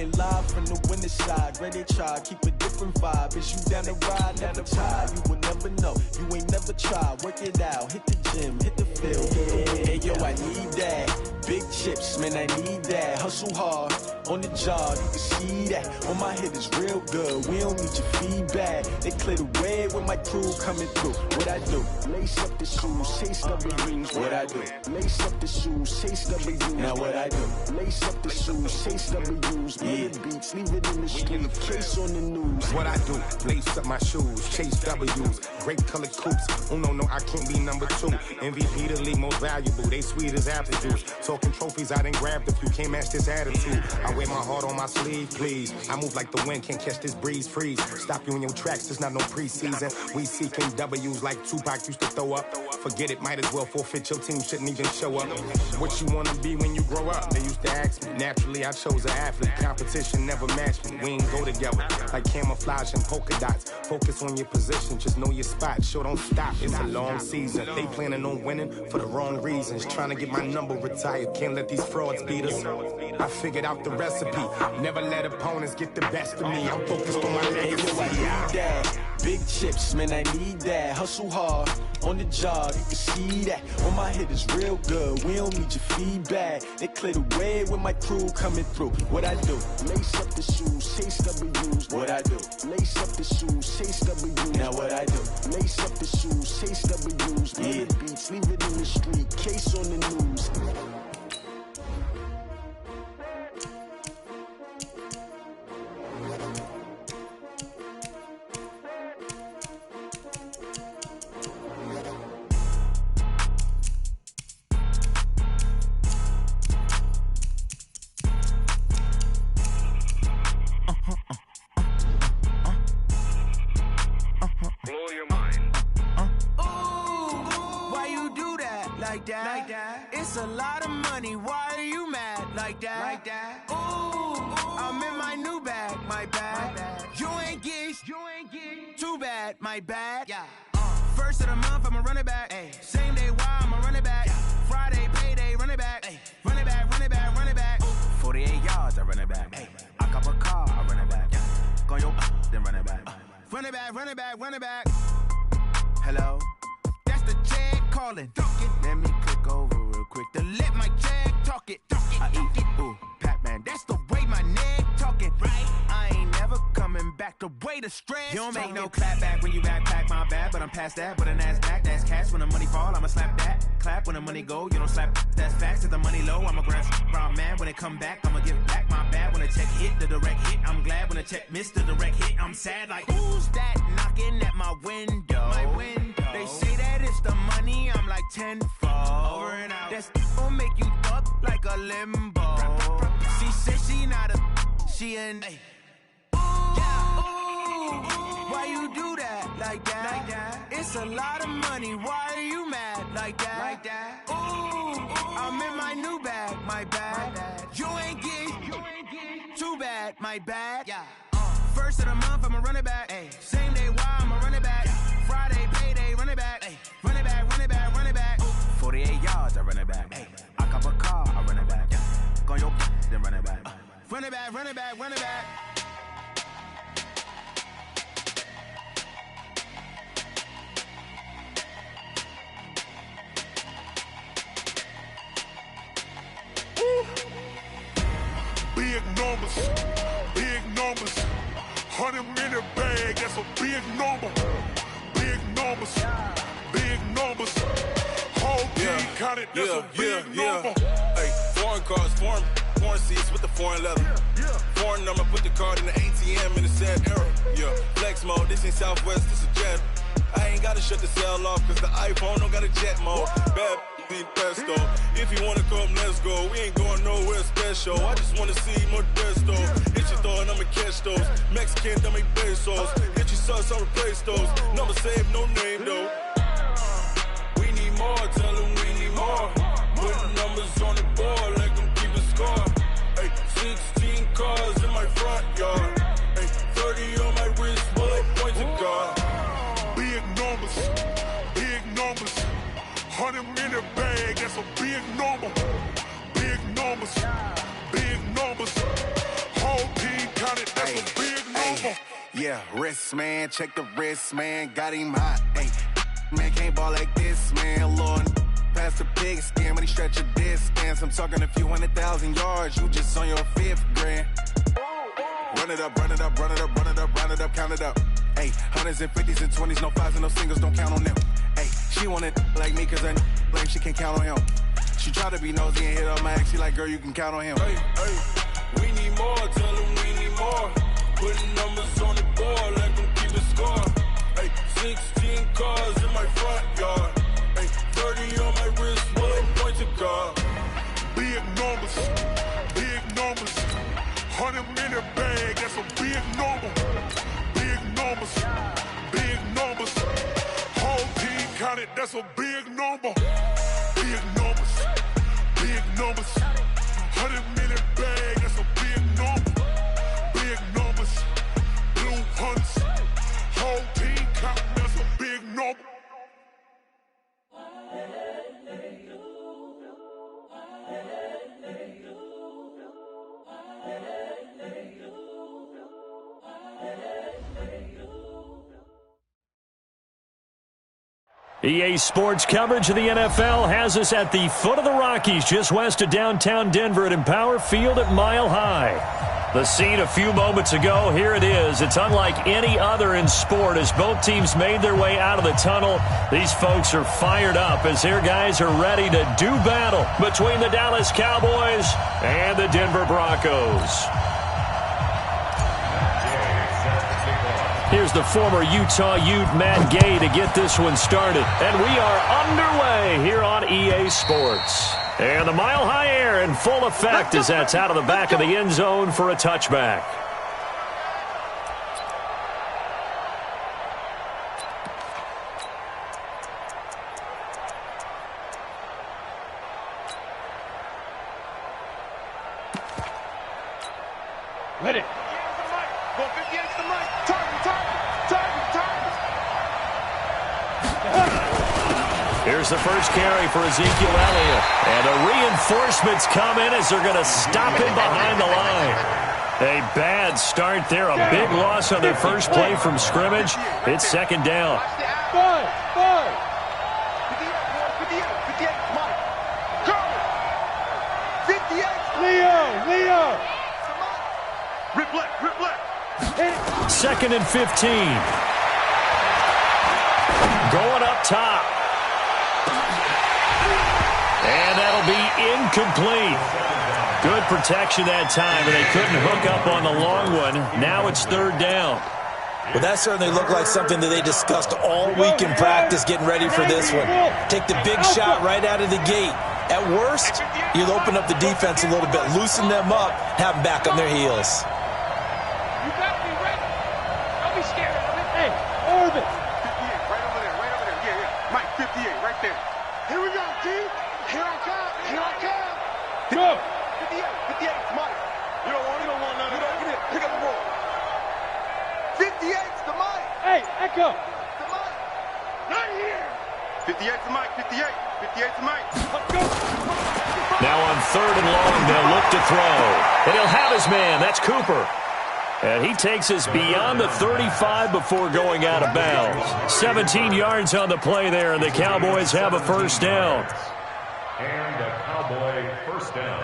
Reporting live from the winter side. Ready to try, keep a different vibe. Is you down the ride, never tired. You will never know, you ain't never tried. Work it out, hit the gym, hit the field. Hey yo, I need that. Big chips, man, I need that. Hustle hard, on the job, you can see that. On my hit is real good, we don't need your feedback. They clear the way with my crew coming through. What I do? Lace up the shoes, chase W's. What I do? Lace up the shoes, chase W's. Now what I do? Lace up the shoes, chase W's. Yeah. Beats, leave it in the street, case on the news. What I do? Lace up my shoes, chase W's. Great colored coops. Oh no, I can't be number 2. MVP the league most valuable. They sweet as apple juice. Talking trophies, I done grabbed a few. Can't match this attitude. I wear my heart on my sleeve, please. I move like the wind, can't catch this breeze. Freeze. Stop you in your tracks. There's not no preseason. We seeking W's like Tupac used to throw up. Forget it, might as well forfeit. Your team shouldn't even show up. What you wanna be when you grow up? They used to ask me. Naturally, I chose an athlete. Competition never matched me. We ain't go together like camouflage and polka dots. Focus on your position, just know your spot. Sure, don't stop. It's a long season. They planning on winning for the wrong reasons. Trying to get my number retired. Can't let these frauds beat us. I figured out the recipe. Never let opponents get the best of me. I'm focused on my legacy. I need that. Big chips, man, I need that. Hustle hard, on the job, you can see that. On my hit is real good, we don't need your feedback. They clear the way with my crew coming through. What I do? Lace up the shoes, chase W's. What I do? Lace up the shoes, chase W's. Now what I do? Lace up the shoes, chase W's. Yeah. Beats, leave it in the street, case on the news. It's a lot of money, why are you mad like that? Ooh, I'm in my new bag, my bag. You ain't get too bad, my bad. Yeah. First of the month, I'ma run it back. Ay. Same day, why I'ma run it back. Friday, payday, run it back. Ay. Run it back, run it back, run it back. 48 yards, I run it back. Ay. I cop a car, I run it back. Go yo, then run it back. Run it back, run it back, run it back. Hello? That's the check calling. Let me click over real quick to let my check talk it. I eat it, ooh, Pac-Man. That's the way my neck talking, right? I ain't never coming back the way the stress. You don't make no clap back when you backpack, my bad. But I'm past that, but an ass back, that's cash. When the money fall, I'ma slap that. Clap when the money go, you don't slap. That's facts. If the money low, I'ma grab brown man. When it come back, I'ma give back my bad. When the check hit, the direct hit. I'm glad when the check missed the direct hit. I'm sad like, who's that knocking at my window? My window. They say that it's the money, I'm like tenfold. Over and out. That's gon' make you fuck like a limbo. She said she not a, she an. Ay. Yeah. Ooh, why you do that like that? It's a lot of money, why are you mad like that? Ooh, I'm in my new bag, my bag. You ain't get too bad, my bad. Yeah. First of the month, I'ma run it back. Ay. Same day, why I'ma run it back. Friday, payday, run it back. Ay. Run it back, run it back, run it back. 48 yards, I run it back. Ay. I cop a car, I run it back. Go yo, then run it back. Run it back, run it back, run it back. Big numbers, big numbers. 100 minute bag, that's a big number. Big numbers, big numbers. Whole team counted, that's a big number. Hey, foreign cars, foreign seats with the foreign leather. Foreign number, put the card in the ATM in the sad era. Yeah, flex mode, this ain't Southwest, this a jet. I ain't gotta shut the cell off, cause the iPhone don't got a jet mode. Bad need pesto. If you wanna come, let's go. We ain't going nowhere special. I just wanna see more Modesto. Hit your throw and I'ma catch those. Mexican, dumb make pesos. Hit your sauce, I'll replace those. Number save, no name though. We need more, tell them we need more. Putting numbers on the board like I'm keeping score. Hey, 16 cars in my front yard. Hey, 30 on my wrist, bullet points of God. Big numbers, big numbers. 100 minute bag, that's a big number. Big numbers, big numbers. Whole Yeah, wrist, man, check the wrist, man, got him hot. Hey, man, can't ball like this, man, Lord. Past the big skin, but he stretch a distance. I'm talking a few 100,000 yards, you just on your 5th grand. Run it up, run it up, run it up, run it up, run it up, count it up. Hey, hundreds and 50s and 20s, no 5s and no singles, don't count on them. Hey, she want it like me, cause her like she can't count on him. She try to be nosy and hit up my ex, she like, girl, you can count on him. Hey, hey, we need more, tell them we need more. Putting numbers on the board, let them keep the score. Hey, 16 cars in my front yard. Hey, 30 on my wrist, one point to guard. Big numbers, 100 minute bag, that's a big number. Big numbers, whole team counted, that's a big number. Big numbers, 100 minute bag, that's a big number. Big numbers, blue hunts, whole team counting, that's a big number. EA Sports coverage of the NFL has us at the foot of the Rockies, just west of downtown Denver at Empower Field at Mile High. The scene a few moments ago, here it is. It's unlike any other in sport as both teams made their way out of the tunnel. These folks are fired up as their guys are ready to do battle between the Dallas Cowboys and the Denver Broncos. Here's the former Utah Ute, Matt Gay, to get this one started. And we are underway here on EA Sports. And the Mile High air in full effect as that's out of the back of the end zone for a touchback. Ready. Here's the first carry for Ezekiel Elliott. And the reinforcements come in as they're going to stop him behind the line. A bad start there. A big loss on their first play from scrimmage. It's second down. 5. 58. Leo. Rip left. Second and 15. Going up top. And that'll be incomplete. Good protection that time, and they couldn't hook up on the long one. Now it's third down. Well, that certainly looked like something that they discussed all week in practice, getting ready for this one. Take the big shot right out of the gate. At worst, you'll open up the defense a little bit, loosen them up, have them back on their heels. You got to be ready. Don't be scared of it. Hey, Orbit. 58, right over there. Yeah. Mike, 58, right there. Here we go, G. Here I come. Go. 58, it's Mike. You don't want none of that. Get it. Pick up the ball. 58's the Mike. Hey, Echo. The Mike. Not here. 58's the Mike. 58's the Mike. Let's go. Now on third and long, they'll look to throw. And he'll have his man. That's Cooper. And he takes us beyond the 35 before going out of bounds. 17 yards on the play there, and the Cowboys have a first down. And a Cowboy first down.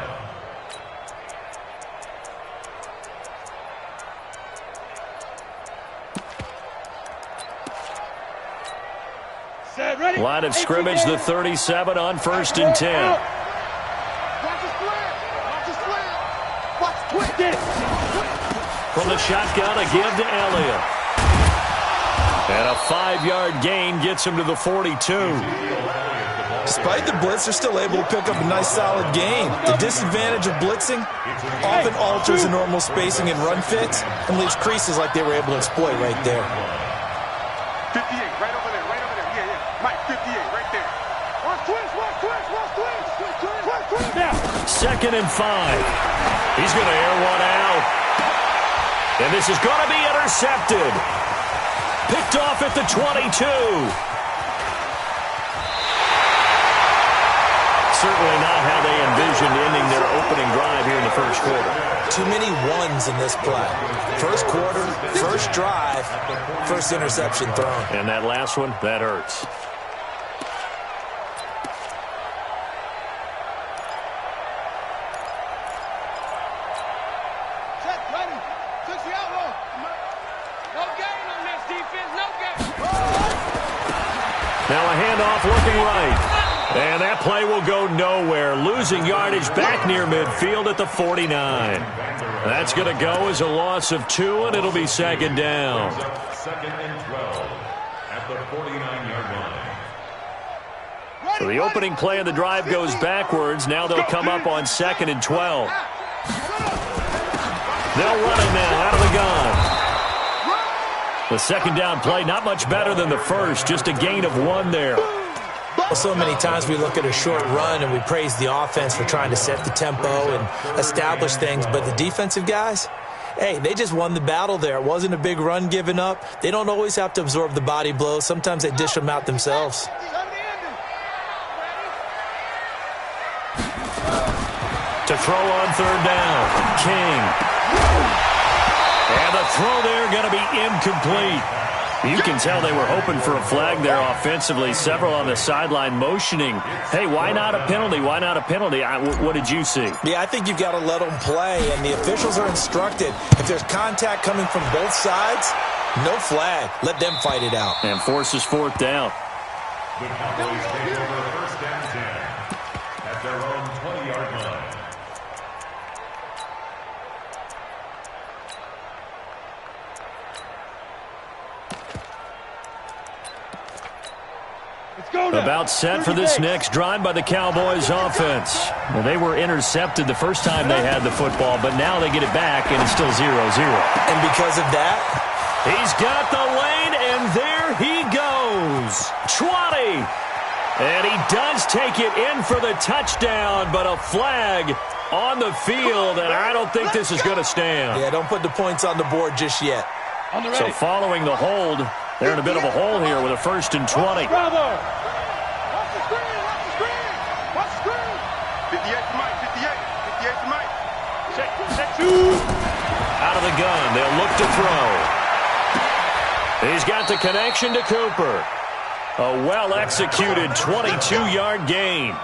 Line of scrimmage, the 37 on first and 10. Watch the slam. Watch twist. From the shotgun, a give to Elliott. And a 5-yard gain gets him to the 42. Despite the blitz, they're still able to pick up a nice, solid gain. The disadvantage of blitzing often alters the normal spacing and run fits and leaves creases like they were able to exploit right there. 58, right over there. Yeah. Mike, 58, right there. Watch twist. Now. Second and 5. He's going to air one out. And this is going to be intercepted. Picked off at the 22. Certainly not how they envisioned conversion ending their opening drive here in the first quarter. Too many ones in this play. First quarter, first drive, first interception thrown. And that last one, that hurts. Now a handoff looking right. And that play will go nowhere. Losing yardage back near midfield at the 49. That's going to go as a loss of 2, and it'll be second down. Second and 12 at the 49-yard line. So the opening play of the drive goes backwards. Now they'll come up on second and 12. They'll run it now out of the gun. The second down play, not much better than the first, just a gain of 1 there. So many times we look at a short run and we praise the offense for trying to set the tempo and establish things, but the defensive guys, hey, they just won the battle there. It wasn't a big run given up. They don't always have to absorb the body blows. Sometimes they dish them out themselves. To throw on third down, King. And the throw there going to be incomplete. You can tell they were hoping for a flag there offensively. Several on the sideline motioning, hey, why not a penalty? Why not a penalty? What did you see? Yeah, I think you've got to let them play, and the officials are instructed. If there's contact coming from both sides, no flag. Let them fight it out. And forces fourth down. The Cowboys take over first and 10 at their own 20-yard line. About set for this next drive by the Cowboys offense. Well, they were intercepted the first time they had the football, but now they get it back, and it's still 0-0. And because of that, he's got the lane, and there he goes. 20. And he does take it in for the touchdown, but a flag on the field, and I don't think this is going to stand. Yeah, don't put the points on the board just yet. So following the hold, they're in a bit of a hole here with a 1st and 20. Bravo! Watch the screen! Watch the screen! Watch the screen! 58 to Mike, 58 to Mike. Check 2. Out of the gun, they'll look to throw. He's got the connection to Cooper. A well-executed 22-yard gain.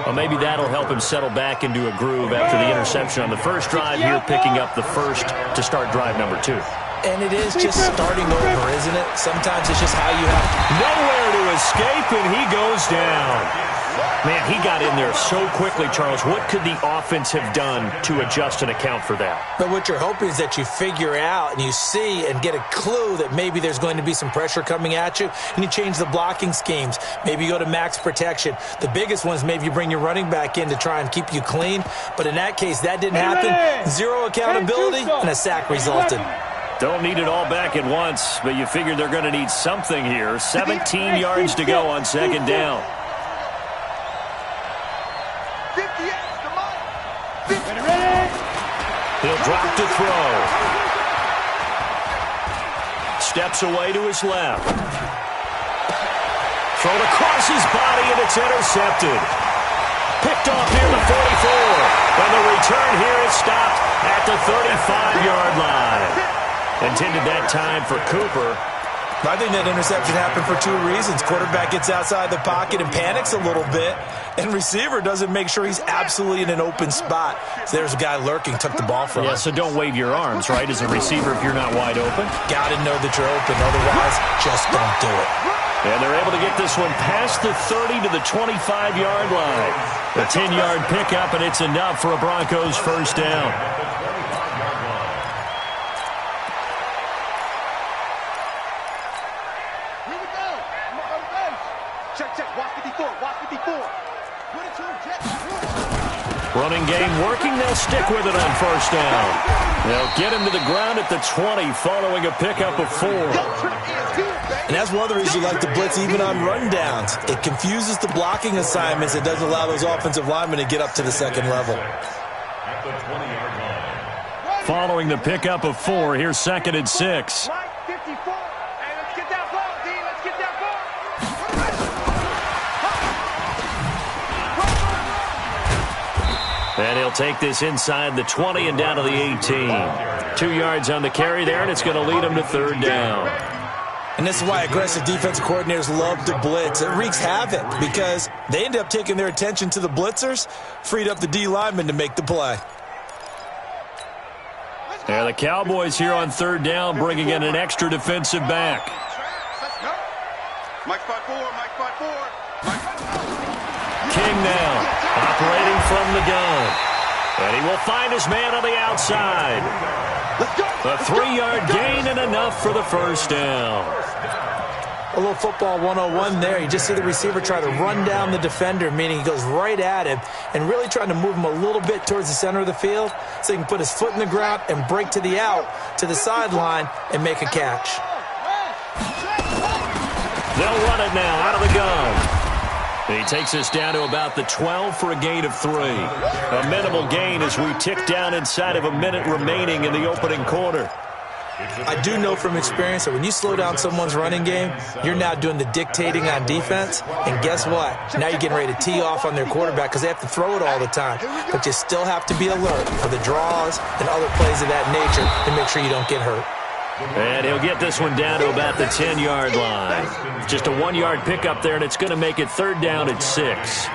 Well, maybe that'll help him settle back into a groove after the interception on the first drive here, picking up the first to start drive number 2. And it is just starting over, isn't it? Sometimes it's just how you have... Nowhere to escape, and he goes down. Man, he got in there so quickly, Charles. What could the offense have done to adjust and account for that? But what you're hoping is that you figure out and you see and get a clue that maybe there's going to be some pressure coming at you, and you change the blocking schemes. Maybe you go to max protection. The biggest one is maybe you bring your running back in to try and keep you clean. But in that case, that didn't happen. 0 accountability, and a sack resulted. Don't need it all back at once, but you figure they're going to need something here. 17 yards to go on second down. 58 to Mike. He'll drop to throw. Steps away to his left. Thrown across his body, and it's intercepted. Picked off near the 44. And the return here is stopped at the 35-yard line. Intended that time for Cooper. I think that interception happened for 2 reasons. Quarterback gets outside the pocket and panics a little bit, and receiver doesn't make sure he's absolutely in an open spot. So there's a guy lurking, took the ball from him. Yeah, so don't wave your arms, right, as a receiver if you're not wide open. Got to know that you're open. Otherwise, just don't do it. And they're able to get this one past the 30 to the 25-yard line. A 10-yard pickup, and it's enough for a Broncos first down. Running game working. They'll stick with it on first down. They'll get him to the ground at the 20 following a pickup of 4. And that's one of the reasons you like to blitz even on rundowns. It confuses the blocking assignments. It doesn't allow those offensive linemen to get up to the second level. At the 20-yard line. Following the pickup of 4, here's 2nd and 6. Mike, 54. Hey, let's get that ball, D. Let's get that ball. And he'll take this inside the 20 and down to the 18. 2 yards on the carry there, and it's going to lead him to third down. And this is why aggressive defensive coordinators love to blitz. It wreaks havoc because they end up taking their attention to the blitzers, freed up the D lineman to make the play. And the Cowboys here on third down, bringing in an extra defensive back. Mike 5-4, Mike 5-4. King now, operating from the gun. And he will find his man on the outside. A 3-yard gain and enough for the first down. A little football 101 there. You just see the receiver try to run down the defender, meaning he goes right at him and really trying to move him a little bit towards the center of the field so he can put his foot in the ground and break to the out, to the sideline, and make a catch. They'll run it now out of the gun. He takes us down to about the 12 for a gain of 3. A minimal gain as we tick down inside of a minute remaining in the opening quarter. I do know from experience that when you slow down someone's running game, you're now doing the dictating on defense. And guess what? Now you're getting ready to tee off on their quarterback because they have to throw it all the time. But you still have to be alert for the draws and other plays of that nature to make sure you don't get hurt. And he'll get this one down to about the 10-yard line. Just a 1-yard pickup there, and it's going to make it third down at 6.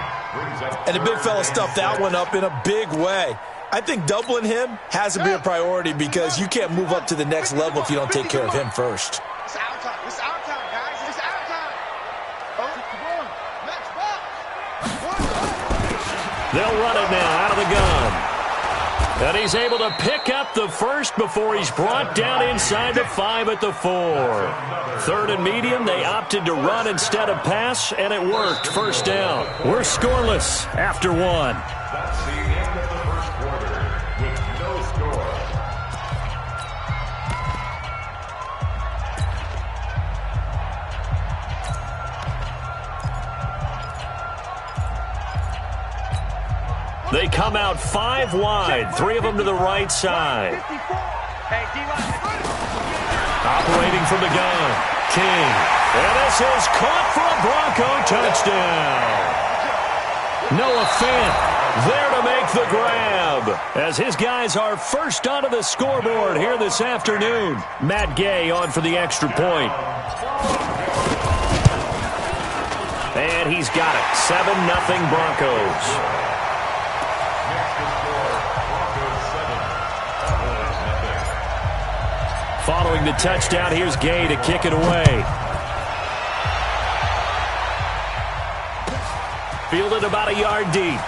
And the big fella stuffed that one up in a big way. I think doubling him has to be a priority because you can't move up to the next level if you don't take care of him first. It's our time. It's our time, guys. It's our time. They'll run it now out of the gun. And he's able to pick up the first before he's brought down inside the 5 at the 4. Third and medium, they opted to run instead of pass, and it worked. First down. We're scoreless after 1. That's the end of the first quarter with no score. They come out 5 wide, 3 of them to the right side. Operating from the gun, King. And this is caught for a Bronco touchdown. Noah Fant there to make the grab as his guys are first onto the scoreboard here this afternoon. Matt Gay on for the extra point. And he's got it. 7-0 Broncos. Following the touchdown, here's Gay to kick it away. Fielded about a yard deep.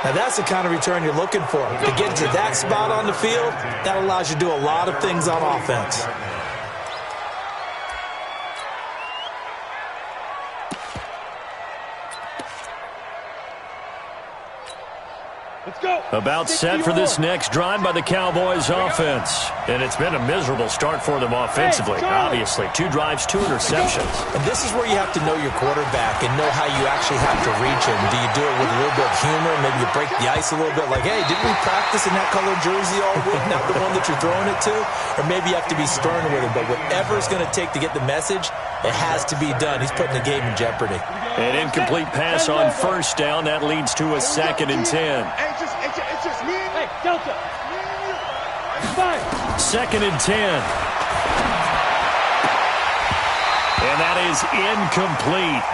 Now that's the kind of return you're looking for. To get to that spot on the field, that allows you to do a lot of things on offense. About set for this next drive by the Cowboys offense. And it's been a miserable start for them offensively, obviously. 2 drives, 2 interceptions. And this is where you have to know your quarterback and know how you actually have to reach him. Do you do it with a little bit of humor? Maybe you break the ice a little bit like, hey, didn't we practice in that colored jersey all week? Not the one that you're throwing it to? Or maybe you have to be stern with him. But whatever it's going to take to get the message, it has to be done. He's putting the game in jeopardy. An incomplete pass on first down. That leads to a 2nd and 10. It's just me and you. Hey, Delta. 2nd and 10. And that is incomplete.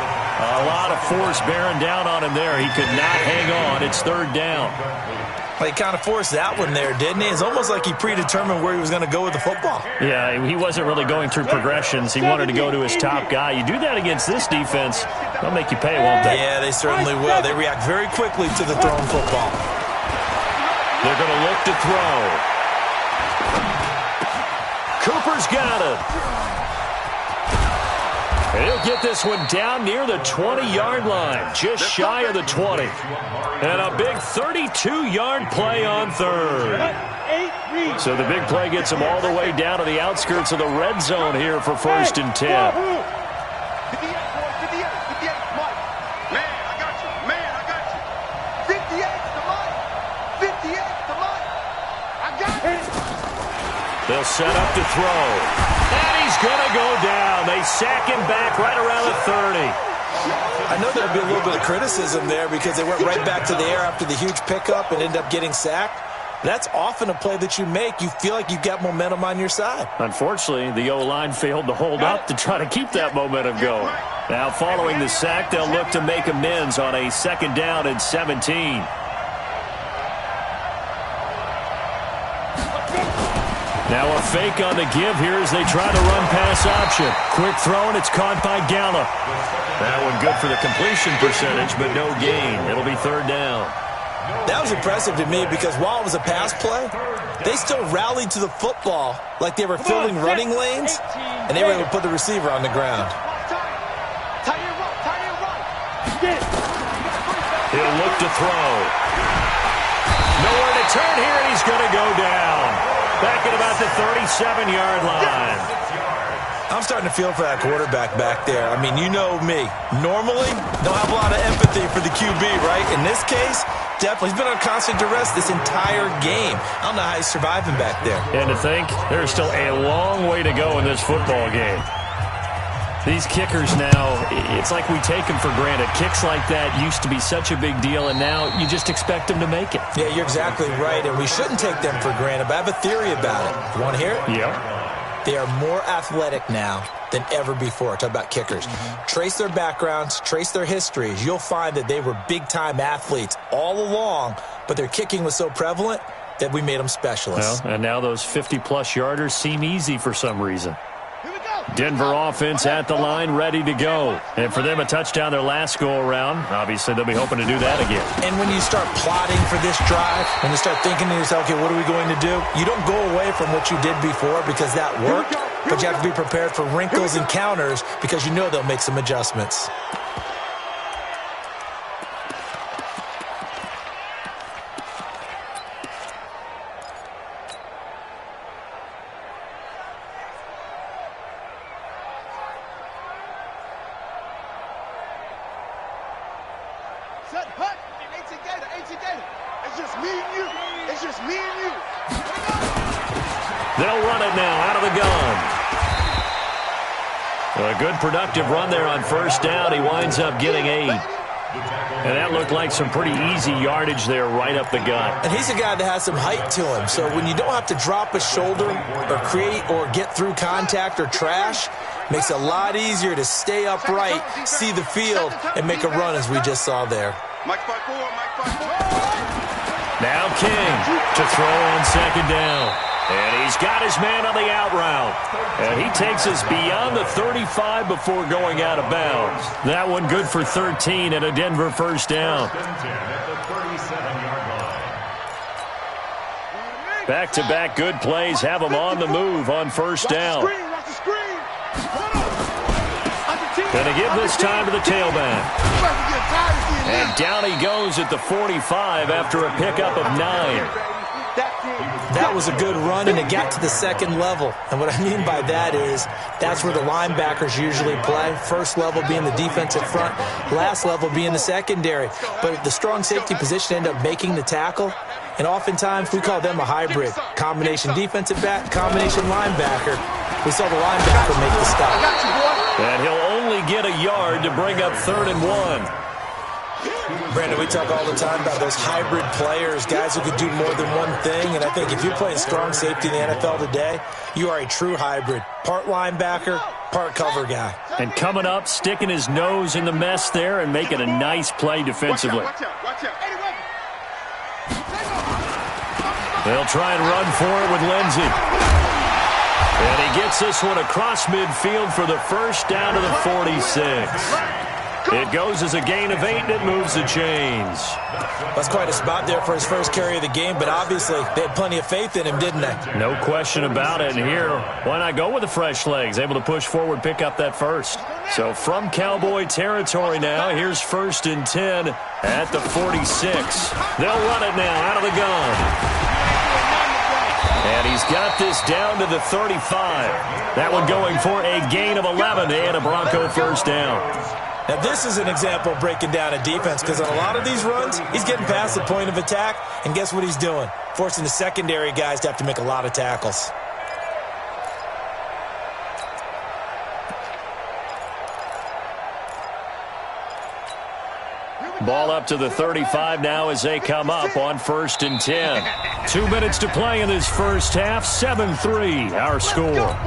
A lot of force bearing down on him there. He could not hang on. It's 3rd down. Well, he kind of forced that one there, didn't he? It's almost like he predetermined where he was going to go with the football. Yeah, he wasn't really going through progressions. He wanted to go to his top guy. You do that against this defense, they'll make you pay, won't they? Yeah, they certainly will. They react very quickly to the thrown football. They're going to look to throw. Cooper's got it. And he'll get this one down near the 20-yard line, just shy of the 20. And a big 32-yard play on 3rd. So the big play gets him all the way down to the outskirts of the red zone here for 1st and 10. They'll set up to throw. And he's going to go down. They sack him back right around the 30. I know there'll be a little bit of criticism there because they went right back to the air after the huge pickup and ended up getting sacked. That's often a play that you make. You feel like you've got momentum on your side. Unfortunately, the O-line failed to hold up to try to keep that momentum going. Now, following the sack, they'll look to make amends on a 2nd down and 17. Now a fake on the give here as they try to run pass option. Quick throw, and it's caught by Gallup. That one good for the completion percentage, but no gain. It'll be 3rd down. That was impressive to me because while it was a pass play, they still rallied to the football like they were filling running lanes, and they were able to put the receiver on the ground. He'll look to throw. Nowhere to turn here, and he's going to go down. Back at about the 37-yard line. I'm starting to feel for that quarterback back there. I mean, you know me. Normally, don't have a lot of empathy for the QB, right? In this case, definitely. He's been on constant duress this entire game. I don't know how he's surviving back there. And to think, there's still a long way to go in this football game. These kickers now, it's like we take them for granted. Kicks like that used to be such a big deal, and now you just expect them to make it. Yeah, you're exactly right, and we shouldn't take them for granted, but I have a theory about it. You want to hear it? Yeah. They are more athletic now than ever before. Talk about kickers. Trace their backgrounds, trace their histories. You'll find that they were big-time athletes all along, but their kicking was so prevalent that we made them specialists. Well, and now those 50-plus yarders seem easy for some reason. Denver offense at the line, ready to go. And for them, a touchdown their last go-around. Obviously, they'll be hoping to do that again. And when you start plotting for this drive, when you start thinking to yourself, okay, what are we going to do? You don't go away from what you did before because that worked, but you have to be prepared for wrinkles and counters because you know they'll make some adjustments. It's just me and you. It's just me and you. They'll run it now out of the gun. A good productive run there on 1st down. He winds up getting 8. And that looked like some pretty easy yardage there right up the gut. And he's a guy that has some height to him. So when you don't have to drop a shoulder or create or get through contact or trash, makes it a lot easier to stay upright, see the field, and make a run as we just saw there. Now King to throw on 2nd down. And he's got his man on the out route. And he takes us beyond the 35 before going out of bounds. That one good for 13 and a Denver 1st down. Back-to-back good plays have him on the move on 1st down. Going to give this time to the tailback. And down he goes at the 45 after a pickup of 9. That was a good run, and it got to the 2nd level. And what I mean by that is that's where the linebackers usually play. First level being the defensive front, last level being the secondary. But the strong safety position ended up making the tackle. And oftentimes we call them a hybrid. Combination defensive back, combination linebacker. We saw the linebacker make the stop. And he'll only get a yard to bring up 3rd and 1. Brandon, we talk all the time about those hybrid players, guys who could do more than one thing. And I think if you're playing strong safety in the NFL today, you are a true hybrid. Part linebacker, part cover guy. And coming up, sticking his nose in the mess there and making a nice play defensively. They'll try and run for it with Lindsey. And he gets this one across midfield for the 1st down to the 46. It goes as a gain of 8, and it moves the chains. That's quite a spot there for his first carry of the game, but obviously they had plenty of faith in him, didn't they? No question about it. And here, why not go with the fresh legs? Able to push forward, pick up that 1st. So from Cowboy territory now, here's 1st and 10 at the 46. They'll run it now out of the gun. And he's got this down to the 35. That one going for a gain of 11 and a Bronco 1st down. Now, this is an example of breaking down a defense because on a lot of these runs, he's getting past the point of attack, and guess what he's doing? Forcing the secondary guys to have to make a lot of tackles. Ball up to the 35 now as they come up on 1st and 10. 2 minutes to play in this first half. 7-3 our score.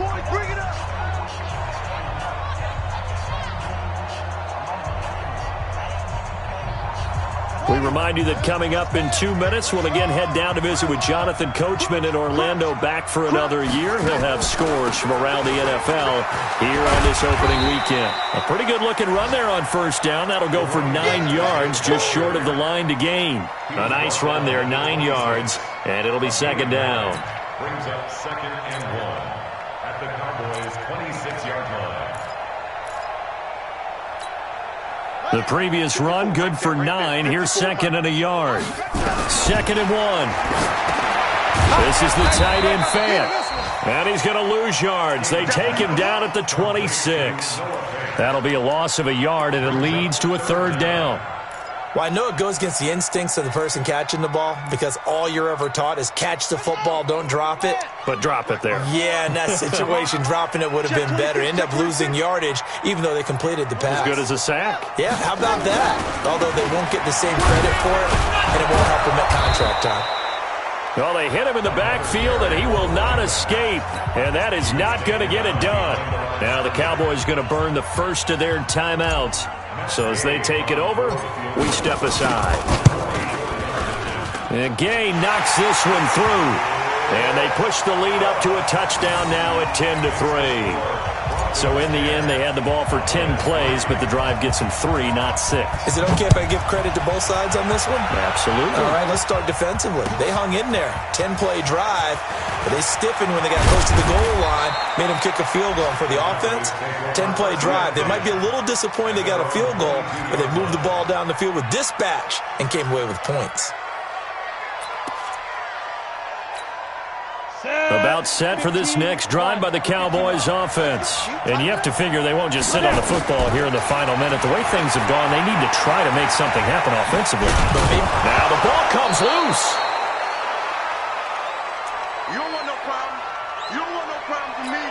We remind you that coming up in 2 minutes, we'll again head down to visit with Jonathan Coachman in Orlando, back for another year. He'll have scores from around the NFL here on this opening weekend. A pretty good-looking run there on 1st down. That'll go for 9 yards, just short of the line to gain. A nice run there, 9 yards, and it'll be 2nd down. Brings up 2nd and 1 at the Cowboys' 26-yard line. The previous run, good for 9. Here's 2nd and a yard. 2nd and 1. This is the tight end Fant. And he's going to lose yards. They take him down at the 26. That'll be a loss of a yard, and it leads to a 3rd down. Well, I know it goes against the instincts of the person catching the ball because all you're ever taught is catch the football, don't drop it. But drop it there. Yeah, in that situation, dropping it would have been better. End up losing yardage, even though they completed the pass. As good as a sack. Yeah, how about that? Although they won't get the same credit for it, and it won't help them at contract time. Well, they hit him in the backfield, and he will not escape. And that is not going to get it done. Now the Cowboys going to burn the first of their timeouts. So as they take it over, we step aside. And Gay knocks this one through. And they push the lead up to a touchdown now at 10-3. So in the end, they had the ball for 10 plays, but the drive gets them 3, not 6. Is it okay if I give credit to both sides on this one? Absolutely. All right, let's start defensively. They hung in there. 10-play drive, but they stiffened when they got close to the goal line, made them kick a field goal. And for the offense, 10-play drive. They might be a little disappointed they got a field goal, but they moved the ball down the field with dispatch and came away with points. About set for this next drive by the Cowboys offense. And you have to figure they won't just sit on the football here in the final minute. The way things have gone, they need to try to make something happen offensively. Now the ball comes loose. You don't want no problem. You don't want no problem from me.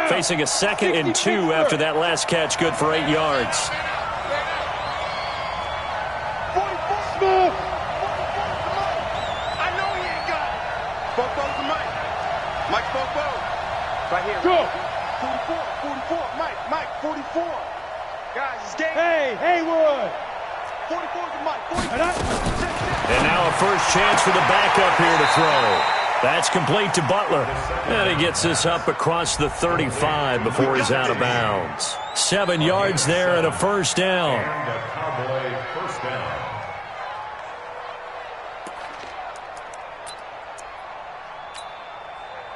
Facing a 2nd and 2 after that last catch, good for 8 yards. Smooth. I know he ain't got it. Bobo's the Mike. Mike Bobo. Right here. Go. 44. Mike, 44. Guys, it's game. Hey, Haywood. 44 is the Mike. 44. And now a first chance for the backup here to throw. That's complete to Butler. And he gets this up across the 35 before he's out of bounds. 7 yards there and a first down. And a Cowboy first down.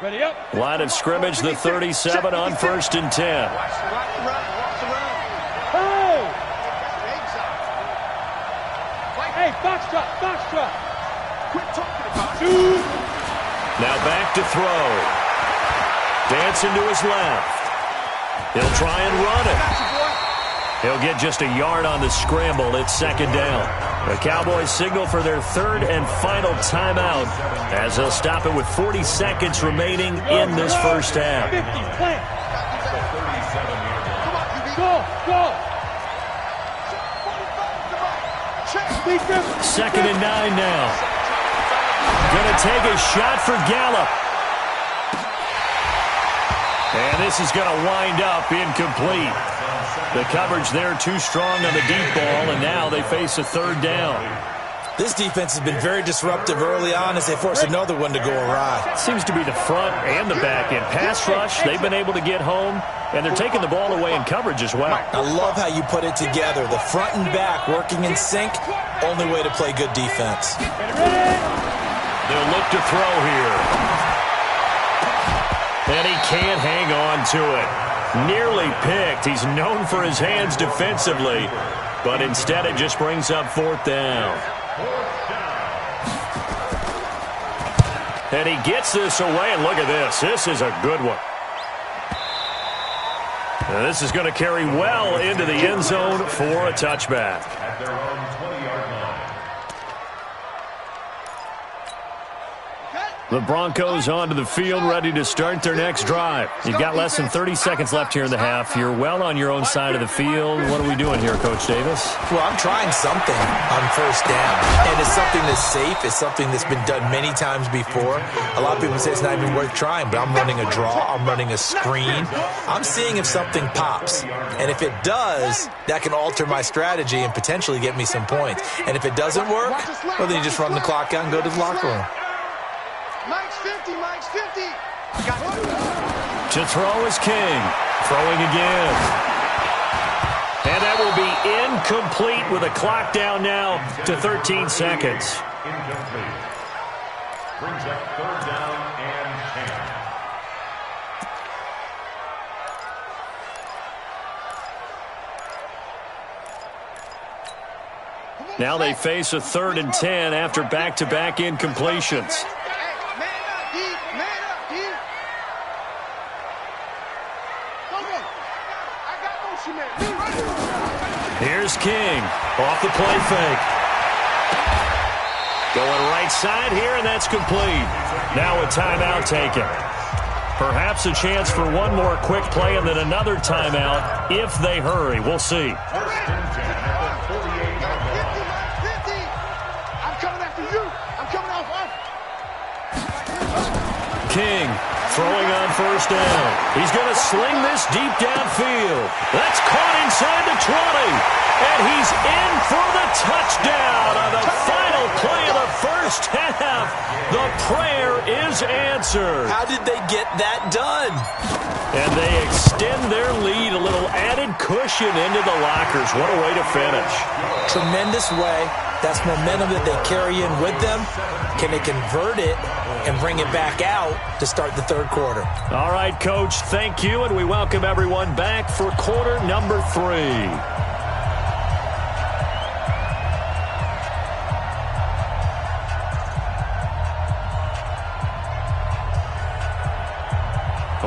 Ready up. Line of scrimmage, the 37 on 1st and 10. Watch the run. Hey, box drop. Quit talking about it. Now back to throw. Dancing to his left. He'll try and run it. He'll get just a yard on the scramble. It's second down. The Cowboys signal for their third and final timeout as they'll stop it with 40 seconds remaining in this first half. Second and 9 now. Going to take a shot for Gallup. And this is going to wind up incomplete. The coverage there too strong on the deep ball, and now they face a third down. This defense has been very disruptive early on as they force another one to go awry. Seems to be the front and the back end. Pass rush, they've been able to get home, and they're taking the ball away in coverage as well. I love how you put it together. The front and back working in sync, only way to play good defense. They'll look to throw here. And he can't hang on to it. Nearly picked. He's known for his hands defensively, but instead it just brings up fourth down. And he gets this away, and look at this. This is a good one. And this is going to carry well into the end zone for a touchback. At their own 20-yard line. The Broncos onto the field, ready to start their next drive. You've got less than 30 seconds left here in the half. You're well on your own side of the field. What are we doing here, Coach Davis? Well, I'm trying something on first down, and it's something that's safe. It's something that's been done many times before. A lot of people say it's not even worth trying, but I'm running a draw. I'm running a screen. I'm seeing if something pops, and if it does, that can alter my strategy and potentially get me some points. And if it doesn't work, well, then you just run the clock out and go to the locker room. Mike's 50, Mike's 50. To throw is King. Throwing again. And that will be incomplete with a clock down now to 13 seconds. Incomplete. Brings up third down and 10. Now they face a third and 10 after back-to-back incompletions. Here's King off the play fake. Going right side here, and that's complete. Now a timeout taken. Perhaps a chance for one more quick play and then another timeout if they hurry. We'll see. First and 10 at the 48-yard line. 50. I'm coming after you. I'm coming off. King throwing on first down. He's going to sling this deep downfield. That's caught inside the 20. And he's in for the touchdown on the final play of the first half. The prayer is answered. How did they get that done? And they extend their lead, a little added cushion into the lockers. What a way to finish. Tremendous way. That's momentum that they carry in with them. Can they convert it and bring it back out to start the third quarter? All right, Coach, thank you, and we welcome everyone back for quarter number 3.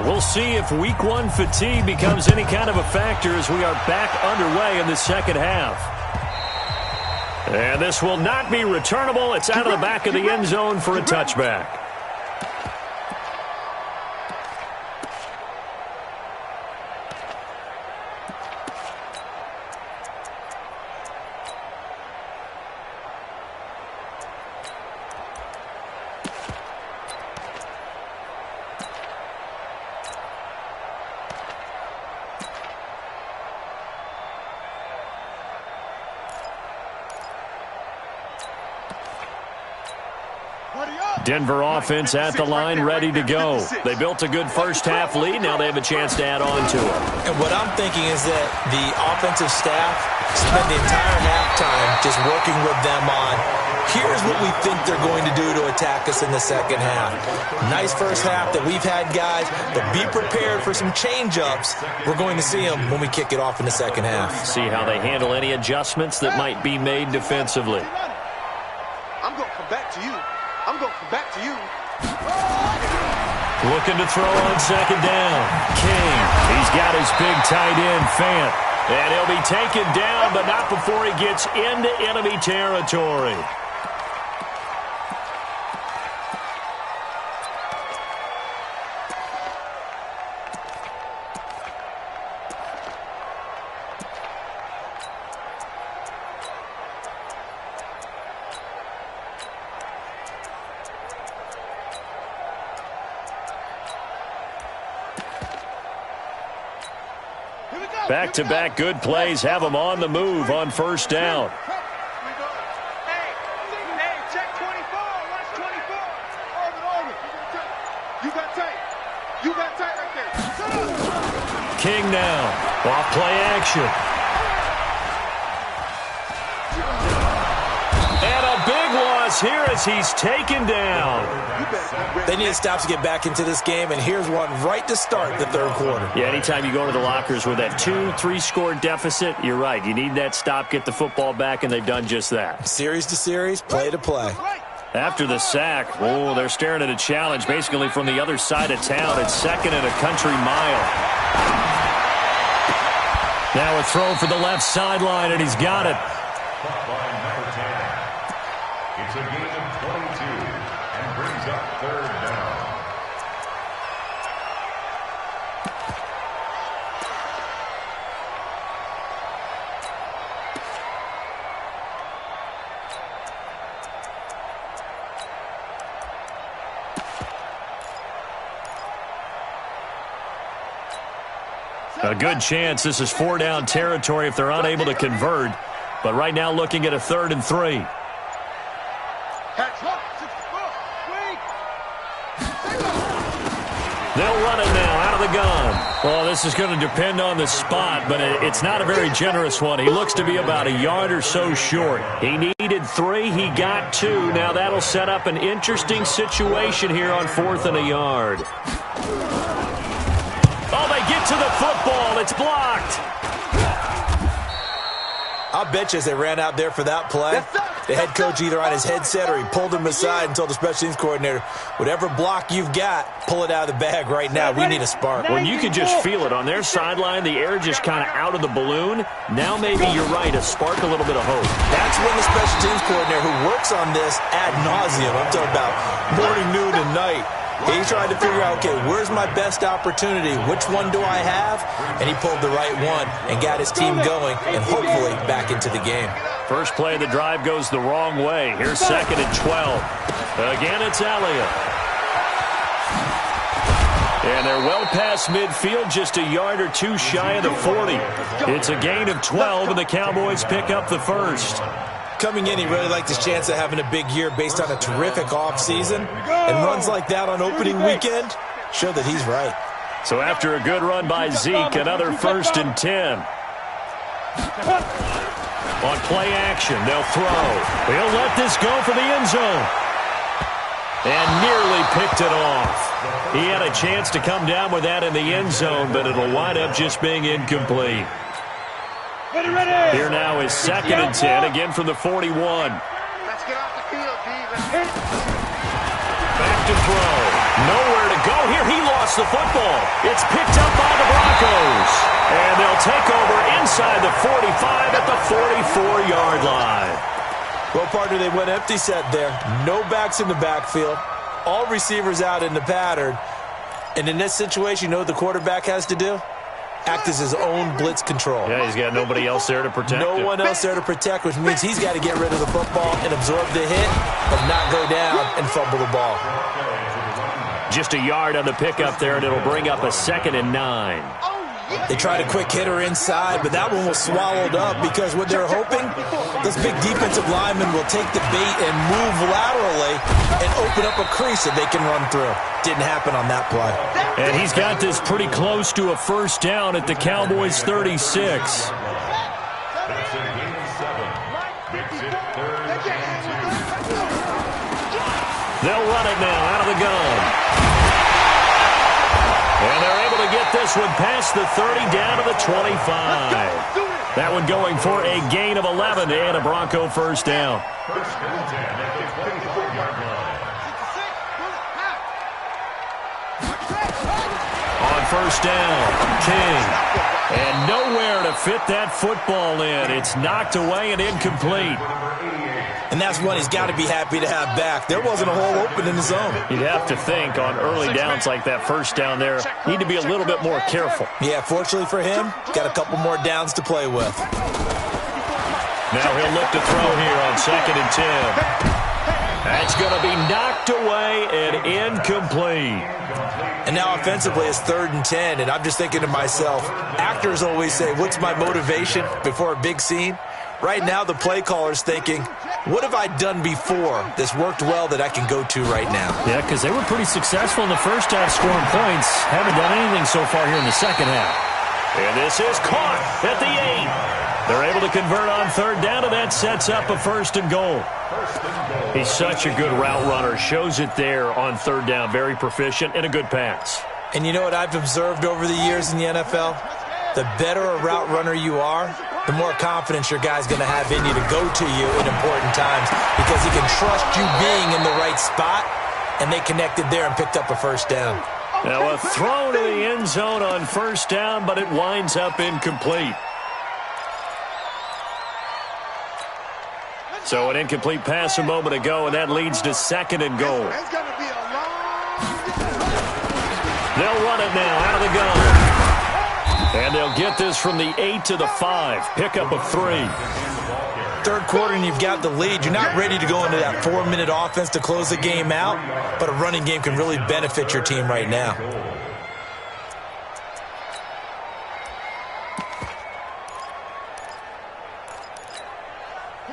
We'll see if week 1 fatigue becomes any kind of a factor as we are back underway in the second half. And this will not be returnable. It's out of the back of the end zone for a touchback. Denver offense at the line, ready to go. They built a good first half lead. Now they have a chance to add on to it. And what I'm thinking is that the offensive staff spent the entire halftime just working with them on, here's what we think they're going to do to attack us in the second half. Nice first half that we've had, guys, but be prepared for some change-ups. We're going to see them when we kick it off in the second half. See how they handle any adjustments that might be made defensively. I'm going to come back to you. I'm going to come back to you. Looking to throw on second down. King, he's got his big tight end, Fant. And he'll be taken down, but not before he gets into enemy territory. Back-to-back good plays have him on the move on first down. Hey, check 24. Watch 24. Orbit. You got tight. You got tight right there. King now. Off play action. And a big loss here as he's taken down. They need stops to get back into this game, and here's one right to start the third quarter. Yeah, anytime you go to the lockers with that 2-3 score deficit, you're right. You need that stop, get the football back, and they've done just that. Series to series, play to play. After the sack, oh, they're staring at a challenge basically from the other side of town. It's second and a country mile. Now a throw for the left sideline, and he's got it. It's a gain of 22 and brings up third down. A good chance this is 4-down territory if they're unable to convert. But right now looking at a 3rd and 3. They'll run it now out of the gun. Well, this is going to depend on the spot, but it's not a very generous one. He looks to be about a yard or so short. He needed 3. He got 2. Now that'll set up an interesting situation here on 4th and a yard. Oh, they get to the football. It's blocked. I'll bet you as they ran out there for that play, the head coach either on his headset or he pulled him aside and told the special teams coordinator, whatever block you've got, pull it out of the bag right now. We need a spark. Well, you could just feel it on their sideline. The air just kind of out of the balloon. Now maybe you're right, a spark, a little bit of hope. That's when the special teams coordinator who works on this ad nauseum, I'm talking about morning, noon, and night, he tried to figure out, okay, where's my best opportunity? Which one do I have? And he pulled the right one and got his team going and hopefully back into the game. First play of the drive goes the wrong way. Here's 2nd and 12. Again, it's Elliott. And they're well past midfield, just a yard or 2 shy of the 40. It's a gain of 12, and the Cowboys pick up the first. Coming in, he really liked his chance of having a big year based on a terrific offseason. And runs like that on opening weekend show that he's right. So after a good run by Zeke, another 1st and 10. On play action, they'll throw. He'll let this go for the end zone. And nearly picked it off. He had a chance to come down with that in the end zone, but it'll wind up just being incomplete. Here now is 2nd and 10, again from the 41. Let's get off the field, D. Back to throw. Nowhere to go here. He lost the football. It's picked up by the Broncos. And they'll take over inside the 45 at the 44-yard line. Well, partner, they went empty set there. No backs in the backfield. All receivers out in the pattern. And in this situation, you know what the quarterback has to do? Act as his own blitz control. Yeah, he's got nobody else there to protect him. No one else there to protect, which means he's got to get rid of the football and absorb the hit, but not go down and fumble the ball. Just a yard on the pickup there, and it'll bring up a 2nd and 9. They tried a quick hitter inside, but that one was swallowed up because what they're hoping, those big defensive linemen will take the bait and move laterally and open up a crease that they can run through. Didn't happen on that play. And he's got this pretty close to a 1st down at the Cowboys' 36. That's a gain of 7. Makes it 3rd and 2. They'll run it now out of the gun. And they're able to get this one past the 30 down to the 25. That one going for a gain of 11 and a Bronco 1st down. 1st and 10 at the 24-yard line. On 1st down, King. And nowhere to fit that football in. It's knocked away and incomplete. And that's one he's got to be happy to have back. There wasn't a hole open in the zone. You'd have to think on early downs like that first down there, need to be a little bit more careful. Yeah, fortunately for him, got a couple more downs to play with. Now he'll look to throw here on 2nd and 10. That's going to be knocked away and incomplete. And now offensively it's 3rd and 10, and I'm just thinking to myself, actors always say, what's my motivation before a big scene? Right now the play caller's thinking, what have I done before that's worked well that I can go to right now? Yeah, because they were pretty successful in the first half scoring points. Haven't done anything so far here in the second half. And this is caught at the 8. They're able to convert on 3rd down, and that sets up a 1st and goal. He's such a good route runner. Shows it there on 3rd down. Very proficient and a good pass. And you know what I've observed over the years in the NFL? The better a route runner you are, the more confidence your guy's going to have in you to go to you in important times because he can trust you being in the right spot, and they connected there and picked up a 1st down. Now a throw to the end zone on 1st down, but it winds up incomplete. So an incomplete pass a moment ago, and that leads to 2nd and goal. They'll run it now out of the gun. And they'll get this from the 8 to the 5. Pickup of 3. 3rd quarter and you've got the lead. You're not ready to go into that 4-minute offense to close the game out, but a running game can really benefit your team right now.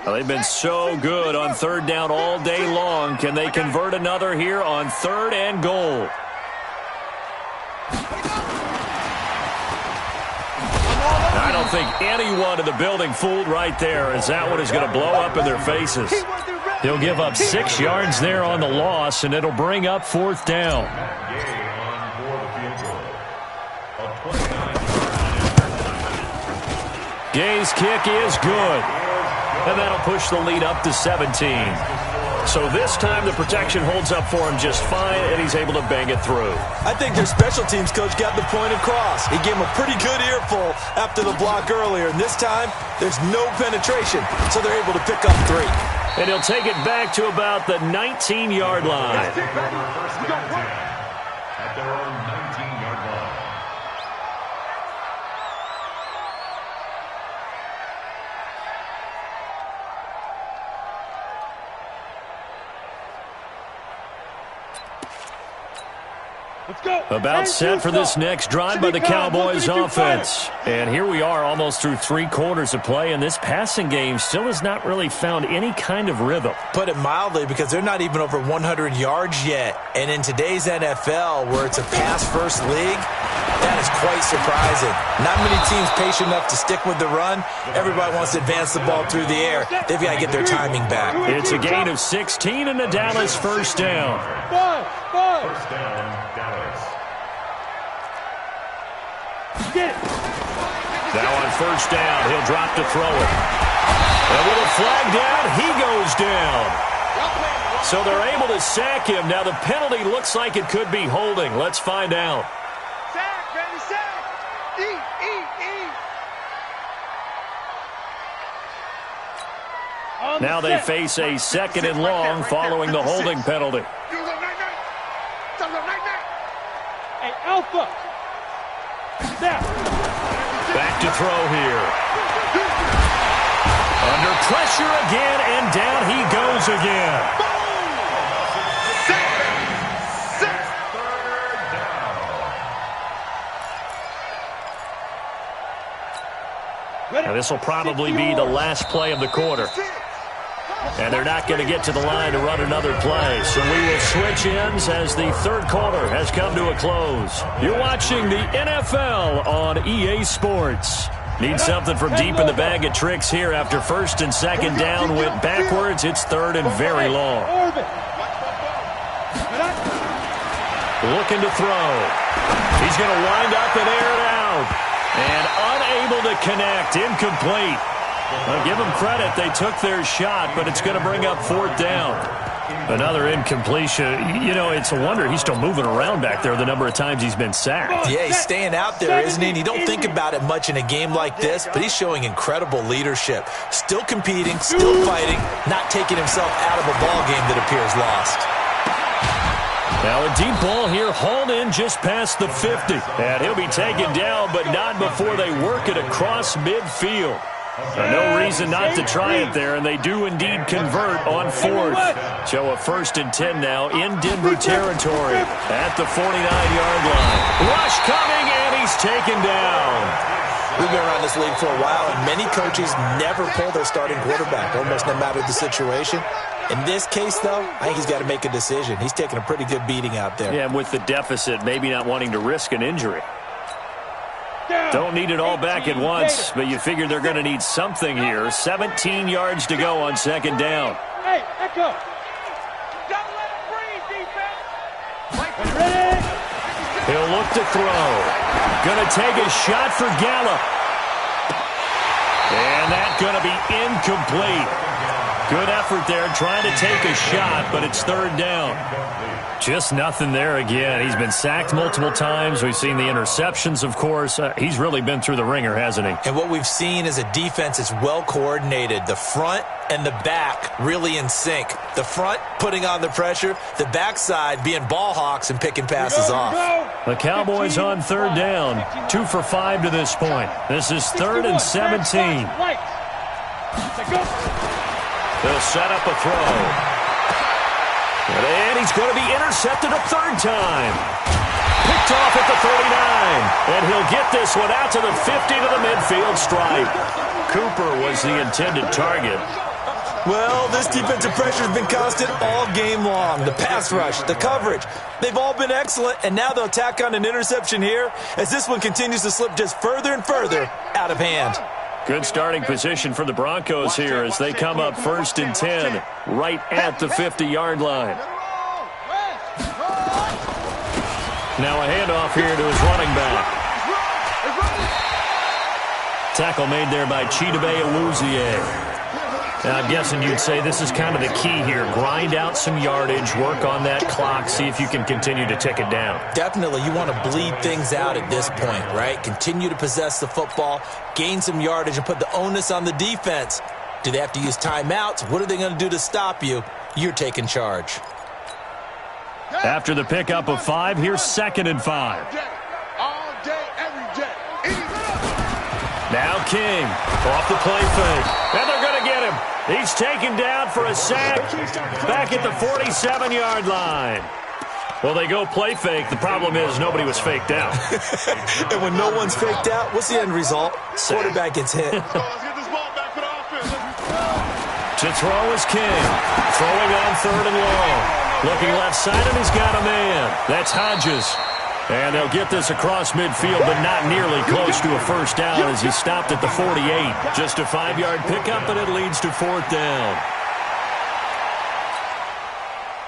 Well, they've been so good on 3rd down all day long. Can they convert another here on 3rd and goal? I don't think anyone in the building fooled right there, as that one is going to blow up in their faces. He'll give up 6 yards there on the loss, and it'll bring up 4th down. Gay's kick is good, and that'll push the lead up to 17. So this time the protection holds up for him just fine, and he's able to bang it through. I think their special teams coach got the point across. He gave him a pretty good earful after the block earlier, and this time there's no penetration, so they're able to pick up 3. And he'll take it back to about the 19-yard line. At their own 19-yard line. About set for this next drive by the Cowboys offense. And here we are almost through 3 quarters of play, and this passing game still has not really found any kind of rhythm. Put it mildly, because they're not even over 100 yards yet. And in today's NFL, where it's a pass-first league, that is quite surprising. Not many teams patient enough to stick with the run. Everybody wants to advance the ball through the air. They've got to get their timing back. It's a gain of 16 and a Dallas 1st down. First down, Dallas. Now on 1st down, he'll drop to throw it. And with a flag down, he goes down. So they're able to sack him. Now the penalty looks like it could be holding. Let's find out. Sack, baby, sack. Eat. Now they face a 2nd and long following the holding penalty. Hey, Alpha. Back to throw here. Under pressure again, and down he goes again. Now this will probably be the last play of the quarter. And they're not going to get to the line to run another play. So we will switch ends as the 3rd quarter has come to a close. You're watching the NFL on EA Sports. Need something from deep in the bag of tricks here after 1st and 2nd down went backwards. It's 3rd and very long. Looking to throw. He's going to wind up and air it out. And unable to connect. Incomplete. Well, give them credit. They took their shot, but it's going to bring up 4th down. Another incompletion. You know, it's a wonder he's still moving around back there the number of times he's been sacked. Yeah, he's staying out there, isn't he? And you don't think about it much in a game like this, but he's showing incredible leadership. Still competing, still fighting, not taking himself out of a ball game that appears lost. Now a deep ball here, hauled in just past the 50. And he'll be taken down, but not before they work it across midfield. No reason not to try it there, and they do indeed convert on fourth. So a 1st and 10 now in Denver territory at the 49-yard line. Rush coming, and he's taken down. We've been around this league for a while, and many coaches never pull their starting quarterback, almost no matter the situation. In this case, though, I think he's got to make a decision. He's taking a pretty good beating out there. Yeah, and with the deficit, maybe not wanting to risk an injury. Don't need it all back at once, but you figure they're going to need something here. 17 yards to go on 2nd down. Hey, echo. Don't let him breathe, defense. Ready? He'll look to throw. Going to take a shot for Gallup. And that's going to be incomplete. Good effort there trying to take a shot, but it's 3rd down. Just nothing there again. He's been sacked multiple times. We've seen the interceptions, of course. He's really been through the ringer, hasn't he? And what we've seen is a defense that's well coordinated. The front and the back really in sync. The front putting on the pressure, the backside being ball hawks and picking passes off. The Cowboys on 3rd down. 2 for 5 to this point. This is 3rd and 17. They'll set up a throw. And he's going to be intercepted a 3rd time. Picked off at the 39. And he'll get this one out to the 50 to the midfield stripe. Cooper was the intended target. Well, this defensive pressure has been constant all game long. The pass rush, the coverage, they've all been excellent, and now they'll tack on an interception here as this one continues to slip just further and further out of hand. Good starting position for the Broncos here as they come up 1st and 10 right at the 50-yard line. Now a handoff here to his running back. Tackle made there by Chidobe Awuzie. Now, I'm guessing you'd say this is kind of the key here. Grind out some yardage, work on that clock, see if you can continue to tick it down. Definitely. You want to bleed things out at this point, right? Continue to possess the football, gain some yardage, and put the onus on the defense. Do they have to use timeouts? What are they going to do to stop you? You're taking charge. After the pickup of 5, here's 2nd and 5. All day, every day. Now King off the play fake. And they're going to get him. He's taken down for a sack back at the 47-yard line. Well, they go play fake. The problem is nobody was faked out. And when no one's faked out, what's the end result? Quarterback gets hit. Let's get this ball back for the offense. To throw is King. Throwing on 3rd and long. Looking left side, and he's got a man. That's Hodges. And they'll get this across midfield, but not nearly close to a 1st down as he stopped at the 48. Just a 5-yard pickup, and it leads to 4th down.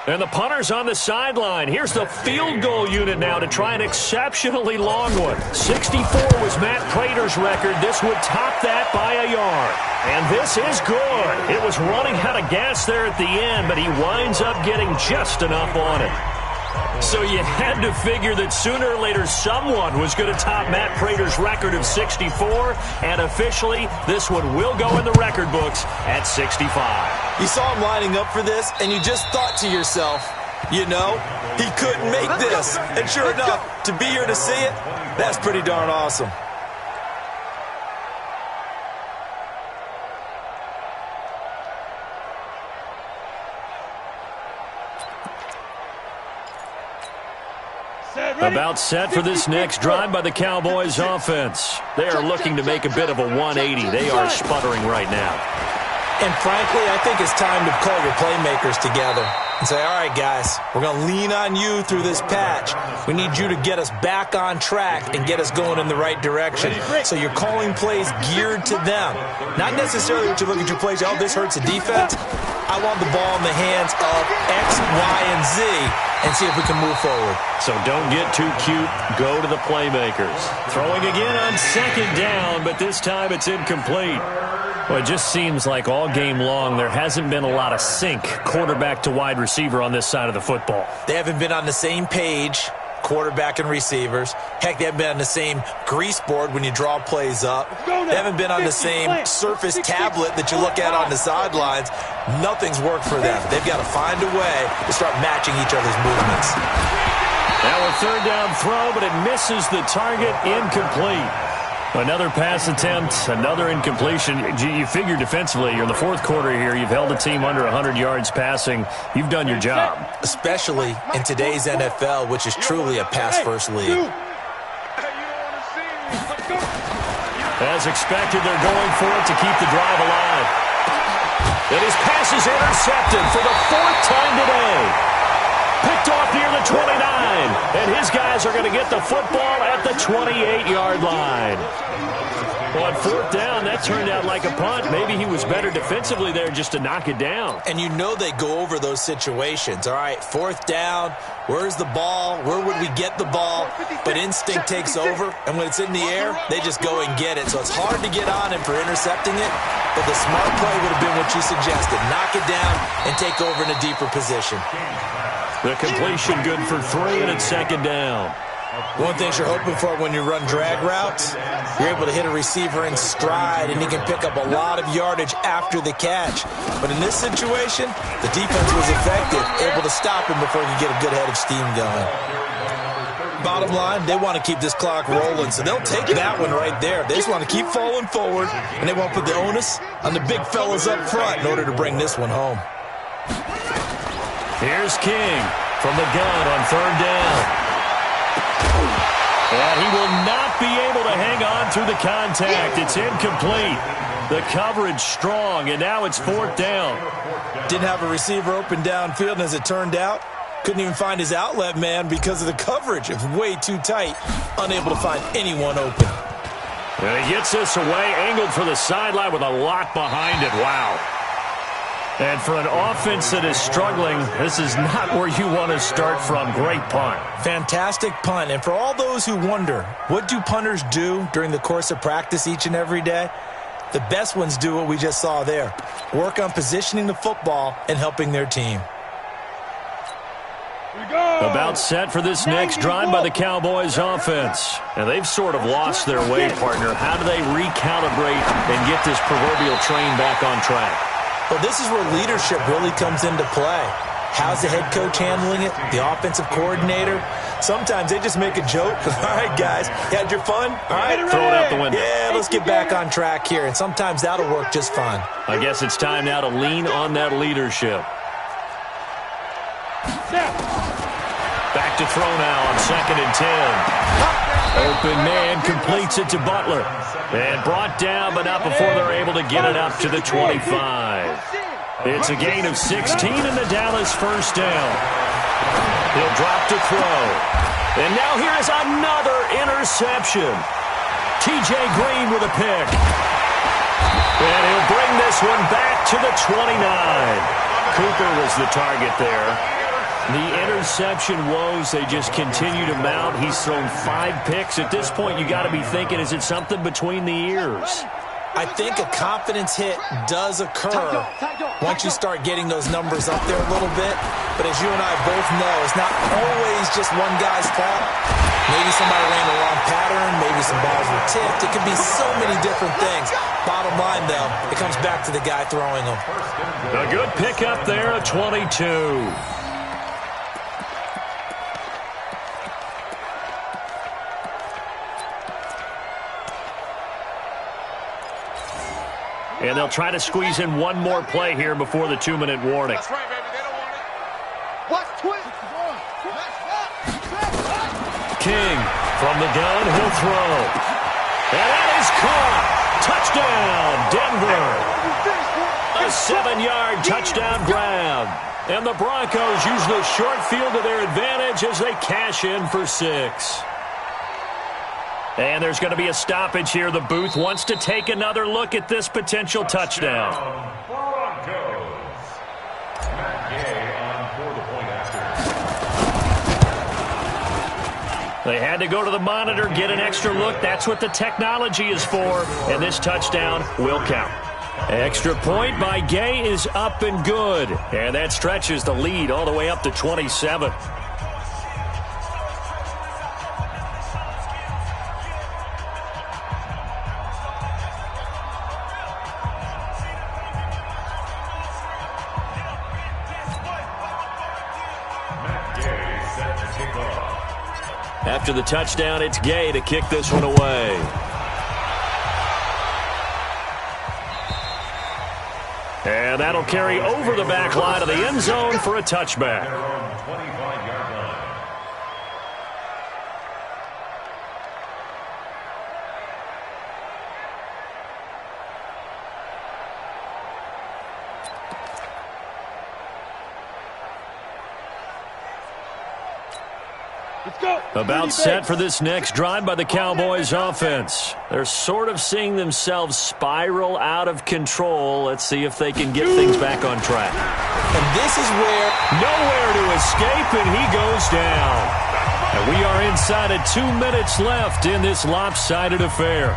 And the punter's on the sideline. Here's the field goal unit now to try an exceptionally long one. 64 was Matt Prater's record. This would top that by a yard. And this is good. It was running out of gas there at the end, but he winds up getting just enough on it. So you had to figure that sooner or later someone was going to top Matt Prater's record of 64, and officially this one will go in the record books at 65. You saw him lining up for this, and you just thought to yourself, you know, he couldn't make this. And sure enough, to be here to see it, that's pretty darn awesome. About set for this next drive by the Cowboys offense. They are looking to make a bit of a 180. They are sputtering right now. And frankly, I think it's time to call your playmakers together and say, all right, guys, we're going to lean on you through this patch. We need you to get us back on track and get us going in the right direction. So you're calling plays geared to them. Not necessarily what you look at your plays, oh, this hurts the defense. I want the ball in the hands of X, Y, and Z and see if we can move forward. So don't get too cute. Go to the playmakers. Throwing again on 2nd down, but this time it's incomplete. Well, it just seems like all game long there hasn't been a lot of sync quarterback to wide receiver on this side of the football. They haven't been on the same page, quarterback and receivers. Heck, they haven't been on the same grease board when you draw plays up. They haven't been on the same Surface tablet that you look at on the sidelines. Nothing's worked for them. They've got to find a way to start matching each other's movements. Now a third down throw, but it misses the target, incomplete. Another pass attempt, another incompletion. You figure defensively, you're in the fourth quarter here. You've held the team under 100 yards passing. You've done your job. Especially in today's NFL, which is truly a pass-first league. As expected, they're going for it to keep the drive alive. And his pass is intercepted for the fourth time today. Picked off near the 29, and his guys are going to get the football at the 28-yard line. Well, on fourth down, that turned out like a punt. Maybe he was better defensively there just to knock it down. And you know they go over those situations. All right, fourth down, where's the ball? Where would we get the ball? But instinct takes over, and when it's in the air, they just go and get it. So it's hard to get on him for intercepting it, but the smart play would have been what you suggested. Knock it down and take over in a deeper position. The completion good for 3, and it's second down. One thing you're hoping for when you run drag routes, you're able to hit a receiver in stride, and he can pick up a lot of yardage after the catch. But in this situation, the defense was effective, able to stop him before he could get a good head of steam going. Bottom line, they want to keep this clock rolling, so they'll take that one right there. They just want to keep falling forward, and they won't put the onus on the big fellas up front in order to bring this one home. Here's King from the gun on third down. And he will not be able to hang on through the contact. It's incomplete. The coverage strong, and now it's fourth down. Didn't have a receiver open downfield, and as it turned out, couldn't even find his outlet man because of the coverage. It was way too tight, unable to find anyone open. And he gets this away, angled for the sideline with a lot behind it. Wow. And for an offense that is struggling, this is not where you want to start from. Great punt. Fantastic punt. And for all those who wonder, what do punters do during the course of practice each and every day? The best ones do what we just saw there. Work on positioning the football and helping their team. About set for this next drive by the Cowboys offense. And they've sort of lost their way, partner. How do they recalibrate and get this proverbial train back on track? Well, this is where leadership really comes into play. How's the head coach handling it? The offensive coordinator? Sometimes they just make a joke. All right, guys, you had your fun? All right, throw it out the window. Yeah, let's get back on track here. And sometimes that'll work just fine. I guess it's time now to lean on that leadership. Back to throw now on 2nd and 10. Open man completes it to Butler. And brought down, but not before they're able to get it up to the 25. It's a gain of 16 in the Dallas first down. He'll drop to throw. And now here is another interception. T.J. Green with a pick. And he'll bring this one back to the 29. Cooper was the target there. The interception woes, they just continue to mount. He's thrown 5 picks. At this point, you got to be thinking, is it something between the ears? I think a confidence hit does occur once you start getting those numbers up there a little bit. But as you and I both know, it's not always just one guy's fault. Maybe somebody ran the wrong pattern. Maybe some balls were tipped. It could be so many different things. Bottom line, though, it comes back to the guy throwing them. A good pickup there, a 22. And they'll try to squeeze in one more play here before the 2-minute warning. That's right, baby. They don't want it. Watch twist. King from the gun, he'll throw. And that is caught. Touchdown, Denver. A 7-yard touchdown grab. And the Broncos use the short field to their advantage as they cash in for 6. And there's going to be a stoppage here. The booth wants to take another look at this potential touchdown. They had to go to the monitor, get an extra look. That's what the technology is for. And this touchdown will count. Extra point by Gay is up and good. And that stretches the lead all the way up to 27. After the touchdown, it's Gay to kick this one away. And that'll carry over the back line of the end zone for a touchback. About set for this next drive by the Cowboys offense. They're sort of seeing themselves spiral out of control. Let's see if they can get things back on track. And this is where nowhere to escape, and he goes down. And we are inside of 2 minutes left in this lopsided affair.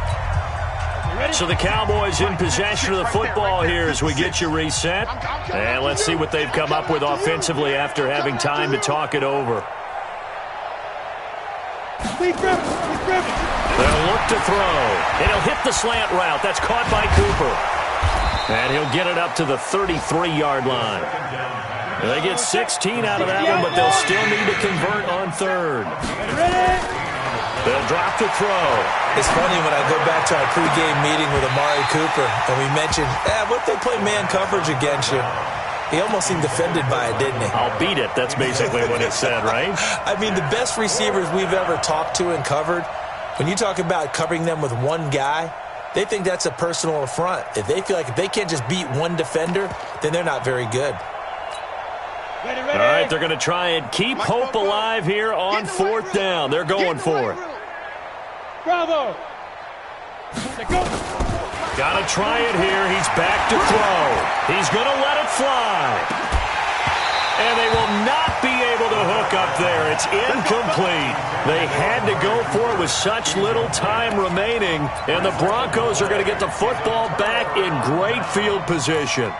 So the Cowboys in possession of the football here as we get you reset. And let's see what they've come up with offensively after having time to talk it over. They'll look to throw, and he'll hit the slant route. That's caught by Cooper. And he'll get it up to the 33-yard line. They get 16 out of that one, but they'll still need to convert on third. They'll drop to throw. It's funny when I go back to our pregame meeting with Amari Cooper, and we mentioned, what if they play man coverage against you? He almost seemed offended by it, didn't he? I'll beat it. That's basically what it said, right? I mean, the best receivers we've ever talked to and covered, when you talk about covering them with one guy, they think that's a personal affront. If they feel like if they can't just beat one defender, then they're not very good. All right, they're going to try and keep hope alive here on fourth down. They're going for it. Bravo! Got to try it here. He's back to throw. He's going to let it fly. And they will not be able to hook up there. It's incomplete. They had to go for it with such little time remaining. And the Broncos are going to get the football back in great field position.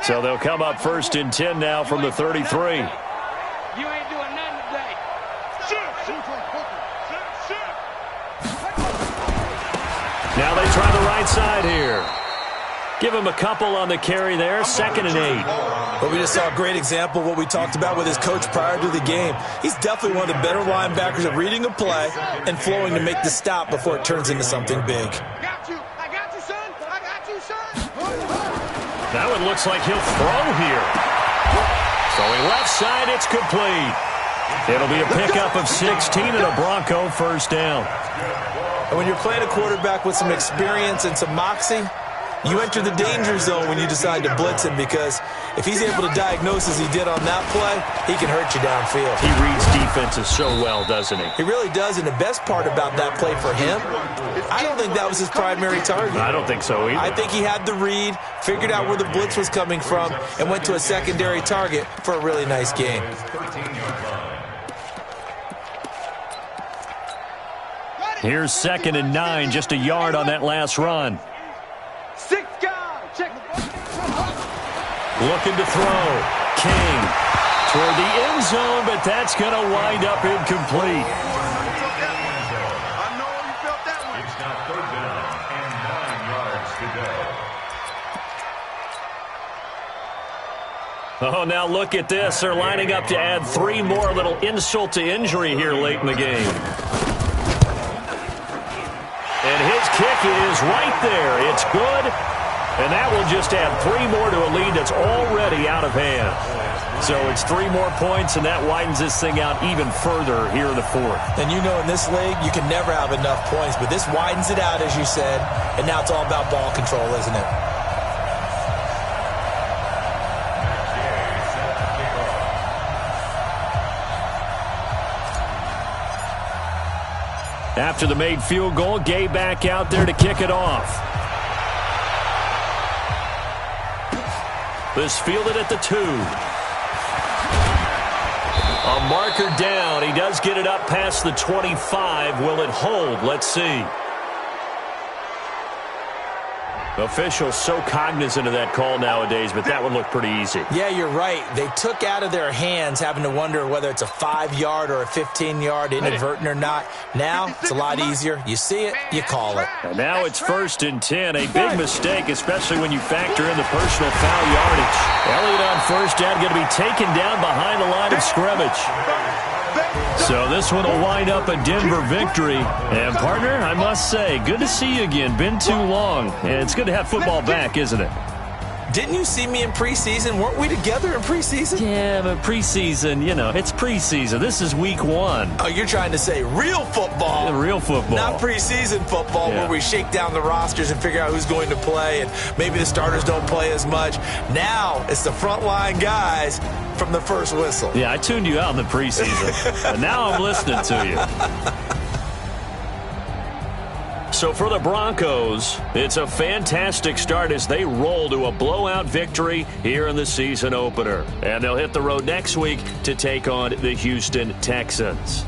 So they'll come up first and 10 now from the 33. You ain't doing nothing today. Now they try the right side here. Give him a couple on the carry there. 2nd and 8. But we just saw a great example of what we talked about with his coach prior to the game. He's definitely one of the better linebackers at reading a play and flowing to make the stop before it turns into something big. I got you, son. I got you, son. That one looks like he'll throw here. Throwing left side, it's complete. It'll be a pickup of 16 and a Bronco first down. And when you're playing a quarterback with some experience and some moxie, you enter the danger zone when you decide to blitz him, because if he's able to diagnose as he did on that play, he can hurt you downfield. He reads defenses so well, doesn't he? He really does, and the best part about that play for him, I don't think that was his primary target. I don't think so either. I think he had the read, figured out where the blitz was coming from, and went to a secondary target for a really nice game. Here's 2nd and 9, just a yard on that last run. 6 guys. Check. Looking to throw. King toward the end zone, but that's going to wind up incomplete. I know you felt that one. It's now 3rd down and 9 yards to go. Oh, now look at this. They're lining up to add 3 more. Little insult to injury here late in the game. And his kick is right there. It's good. And that will just add 3 more to a lead that's already out of hand. So it's 3 more points, and that widens this thing out even further here in the 4th. And you know, in this league, you can never have enough points, but this widens it out, as you said, and now it's all about ball control, isn't it? After the made field goal, Gay back out there to kick it off. This fielded at the 2. A marker down. He does get it up past the 25. Will it hold? Let's see. Officials so cognizant of that call nowadays, but that one looked pretty easy. Yeah, you're right. They took out of their hands having to wonder whether it's a 5-yard or a 15-yard, inadvertent or not. Now, it's a lot easier. You see it, you call it. And now it's 1st and 10. A big mistake, especially when you factor in the personal foul yardage. Elliott on first down going to be taken down behind the line of scrimmage. So this one will wind up a Denver victory. And, partner, I must say, good to see you again. Been too long. And it's good to have football back, isn't it? Didn't you see me in preseason? Weren't we together in preseason? Yeah, but preseason, you know, it's preseason. This is week 1. Oh, you're trying to say real football. Yeah, real football. Not preseason football where we shake down the rosters and figure out who's going to play, and maybe the starters don't play as much. Now it's the frontline guys from the first whistle. Yeah, I tuned you out in the preseason. And now I'm listening to you. So for the Broncos, it's a fantastic start as they roll to a blowout victory here in the season opener. And they'll hit the road next week to take on the Houston Texans.